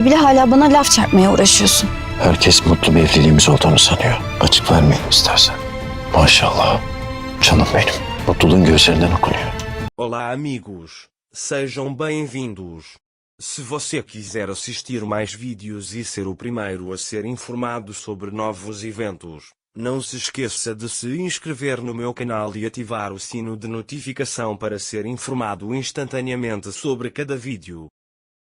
bile hala bana laf çarpmaya uğraşıyorsun. Herkes mutlu bir evliliğimiz olduğunu sanıyor. Açık vermeyin istersen. Maşallah. Canım benim. Mutluluğun gözlerinden okunuyor. Olá amigos, sejam bem-vindos. Se você quiser assistir mais vídeos e ser o primeiro a ser informado sobre novos eventos, não se esqueça de se inscrever no meu canal e ativar o sino de notificação para ser informado instantaneamente sobre cada vídeo.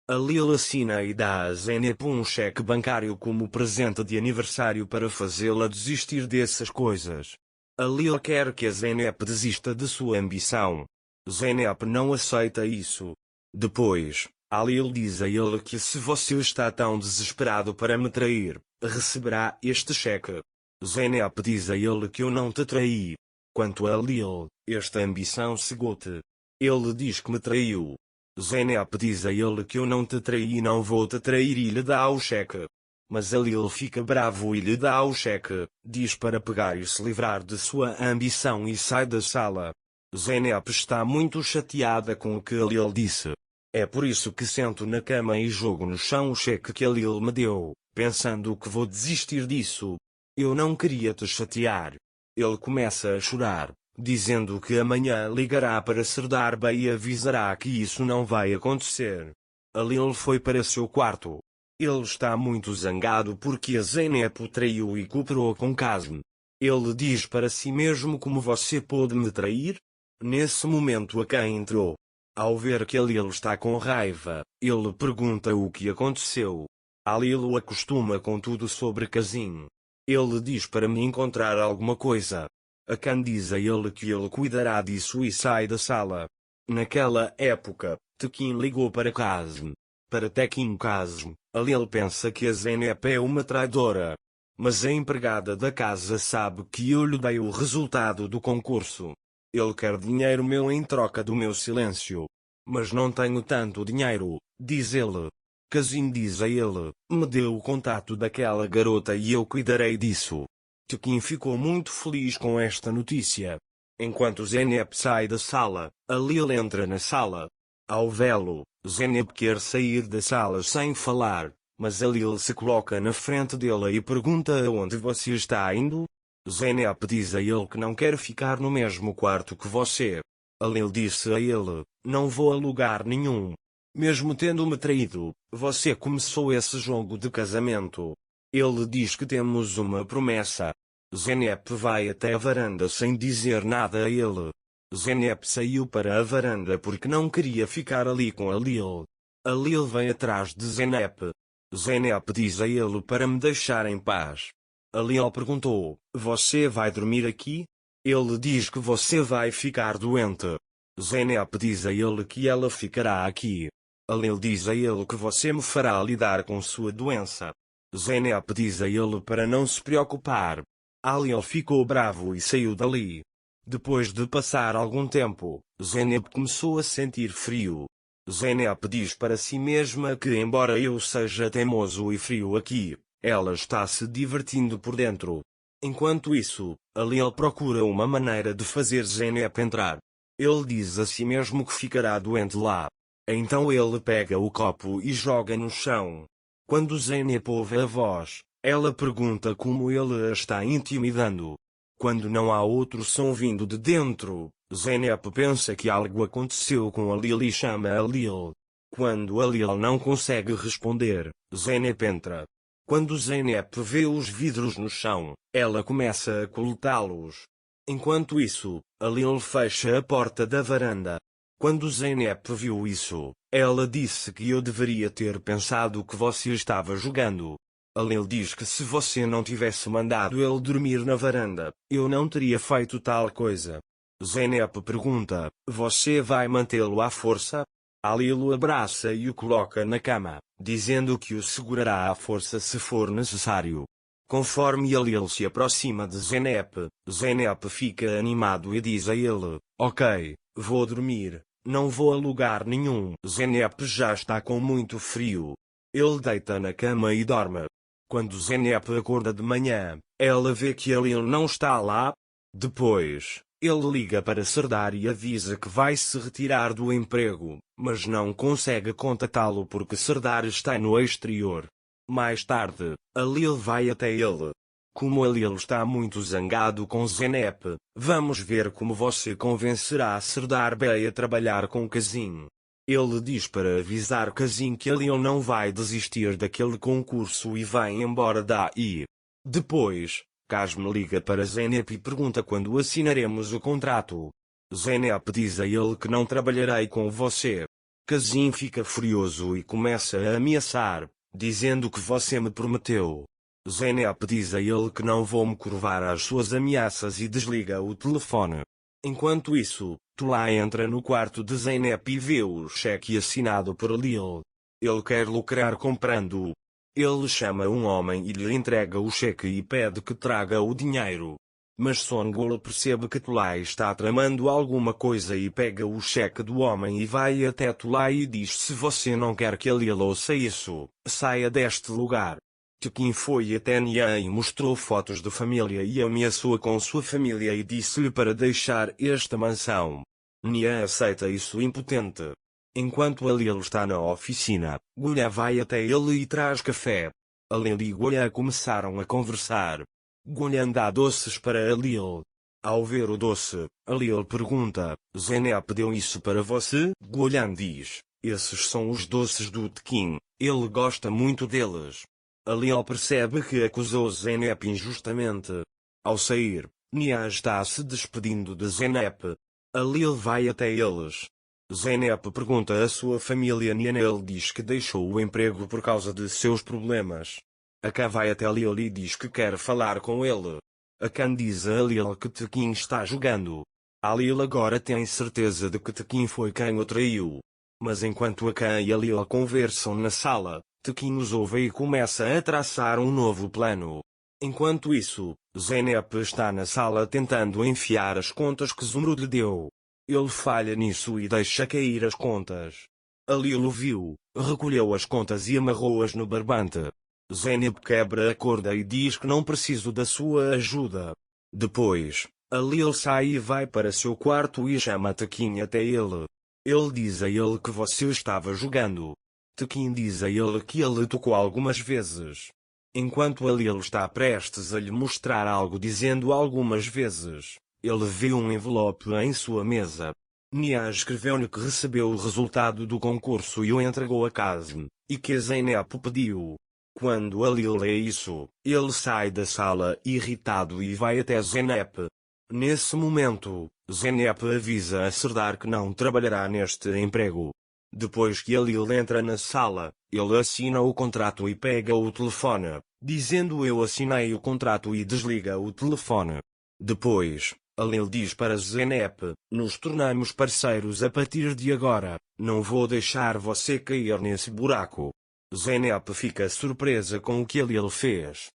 A Lil assina e dá a Zeynep um cheque bancário como presente de aniversário para fazê-la desistir dessas coisas. A Lil quer que a Zeynep desista de sua ambição. Zeynep não aceita isso. Depois, a Lil diz a ele que se você está tão desesperado para me trair, receberá este cheque. Zeynep diz a ele que eu não te traí. Quanto a Lil, esta ambição cegou-te. Ele diz que me traiu. Zeynep diz a ele que eu não te traí e não vou te trair e lhe dá o cheque. Mas a Lil fica bravo e lhe dá o cheque, diz para pegar e se livrar de sua ambição e sai da sala. Zeynep está muito chateada com o que a Lil disse. É por isso que sento na cama e jogo no chão o cheque que a Lil me deu, pensando que vou desistir disso. Eu não queria te chatear. Ele começa a chorar, dizendo que amanhã ligará para Serdarba e avisará que isso não vai acontecer. A Lil foi para seu quarto. Ele está muito zangado porque a Zeynep o traiu e cooperou com Kazm. Ele diz para si mesmo: como você pôde me trair? Nesse momento a Khan entrou. Ao ver que a Lil está com raiva, ele pergunta o que aconteceu. A Lil o acostuma com tudo sobre Kazim. Ele diz para me encontrar alguma coisa. A Khan diz a ele que ele cuidará disso e sai da sala. Naquela época, Tekin ligou para Kazm. Para Tekin Kazm, a Lil pensa que a Zeynep é uma traidora. Mas a empregada da casa sabe que eu lhe dei o resultado do concurso. Ele quer dinheiro meu em troca do meu silêncio. Mas não tenho tanto dinheiro, diz ele. Kazim diz a ele: me dê o contato daquela garota e eu cuidarei disso. Tekin ficou muito feliz com esta notícia. Enquanto Zeynep sai da sala, a Lil entra na sala. Ao vê-lo, Zeynep quer sair da sala sem falar, mas a Lil se coloca na frente dele e pergunta aonde você está indo? Zeynep diz a ele que não quer ficar no mesmo quarto que você. A Lil disse a ele: não vou a lugar nenhum. Mesmo tendo-me traído, você começou esse jogo de casamento. Ele diz que temos uma promessa. Zeynep vai até a varanda sem dizer nada a ele. Zeynep saiu para a varanda porque não queria ficar ali com a Lil. A Lil vem atrás de Zeynep. Zeynep diz a ele para me deixar em paz. A Lil perguntou: você vai dormir aqui? Ele diz que você vai ficar doente. Zeynep diz a ele que ela ficará aqui. A Lil diz a ele que você me fará lidar com sua doença. Zeynep diz a ele para não se preocupar. A Lil ficou bravo e saiu dali. Depois de passar algum tempo, Zeynep começou a sentir frio. Zeynep diz para si mesma que embora eu seja teimoso e frio aqui, ela está se divertindo por dentro. Enquanto isso, a Lil procura uma maneira de fazer Zeynep entrar. Ele diz a si mesmo que ficará doente lá. Então ele pega o copo e joga no chão. Quando Zeynep ouve a voz, ela pergunta como ele a está intimidando. Quando não há outro som vindo de dentro, Zeynep pensa que algo aconteceu com a Lil e chama a Lil. Quando a Lil não consegue responder, Zeynep entra. Quando Zeynep vê os vidros no chão, ela começa a coletá-los. Enquanto isso, a Lil fecha a porta da varanda. Quando Zeynep viu isso, ela disse que eu deveria ter pensado que você estava jogando. A Lil diz que se você não tivesse mandado ele dormir na varanda, eu não teria feito tal coisa. Zeynep pergunta: você vai mantê-lo à força? A Lil o abraça e o coloca na cama, dizendo que o segurará à força se for necessário. Conforme a Lil se aproxima de Zeynep, Zeynep fica animado e diz a ele: ok, vou dormir, não vou a lugar nenhum. Zeynep já está com muito frio. Ele deita na cama e dorme. Quando Zeynep acorda de manhã, ela vê que a Lil não está lá. Depois, Ele liga para Serdar e avisa que vai se retirar do emprego, mas não consegue contatá-lo porque Serdar está no exterior. Mais tarde, Alil vai até ele. Como Alil está muito zangado com Zeynep, vamos ver como você convencerá Serdar Bey a trabalhar com Kazim. Ele diz para avisar Kazim que Alil não vai desistir daquele concurso e vai embora daí. Depois, Kazim liga para Zeynep e pergunta quando assinaremos o contrato. Zeynep diz a ele que não trabalharei com você. Kazim fica furioso e começa a ameaçar, dizendo que você me prometeu. Zeynep diz a ele que não vou me curvar às suas ameaças e desliga o telefone. Enquanto isso, Tula entra no quarto de Zeynep e vê o cheque assinado por Alil. Ele quer lucrar comprando-o. Ele chama um homem e lhe entrega o cheque e pede que traga o dinheiro. Mas Songul percebe que Tula está tramando alguma coisa e pega o cheque do homem e vai até Tula e diz: se você não quer que Alil ouça isso, saia deste lugar. Tekin foi até Nia e mostrou fotos de família e ameaçou com sua família e disse-lhe para deixar esta mansão. Nia aceita isso impotente. Enquanto Alil está na oficina, Gulha vai até ele e traz café. Alil e Gulha começaram a conversar. Gulha dá doces para Alil. Ao ver o doce, Alil pergunta: Zeynep deu isso para você? Gulha diz: esses são os doces do Tekin, ele gosta muito deles. Alil percebe que acusou Zeynep injustamente. Ao sair, Nia está se despedindo de Zeynep. Alil vai até eles. Zeynep pergunta à sua família Nia. Ele diz que deixou o emprego por causa de seus problemas. Akan vai até Alil e diz que quer falar com ele. Akan diz a Alil que Tekin está jogando. Alil agora tem certeza de que Tekin foi quem o traiu. Mas enquanto Akan e Alil conversam na sala, Tekin os ouve e começa a traçar um novo plano. Enquanto isso, Zeynep está na sala tentando enfiar as contas que Zumrud lhe deu. Ele falha nisso e deixa cair as contas. Alil o viu, recolheu as contas e amarrou-as no barbante. Zeynep quebra a corda e diz que não preciso da sua ajuda. Depois, Alil sai e vai para seu quarto e chama Tekin até ele. Ele diz a ele que você estava jogando. Tekin diz a ele que ele tocou algumas vezes. Enquanto Alil está prestes a lhe mostrar algo dizendo algumas vezes, ele vê um envelope em sua mesa. Nia escreveu-lhe que recebeu o resultado do concurso e o entregou a Kazim, e que Zeynep pediu. Quando Alil lê isso, ele sai da sala irritado e vai até Zeynep. Nesse momento, Zeynep avisa a Serdar que não trabalhará neste emprego. Depois que Alil entra na sala, ele assina o contrato e pega o telefone, dizendo: eu assinei o contrato, e desliga o telefone. Depois, Alil diz para Zeynep: nos tornamos parceiros a partir de agora, não vou deixar você cair nesse buraco. Zeynep fica surpresa com o que Alil fez.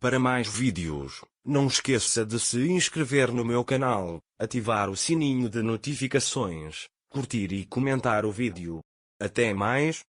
Para mais vídeos, não esqueça de se inscrever no meu canal, ativar o sininho de notificações, curtir e comentar o vídeo. Até mais!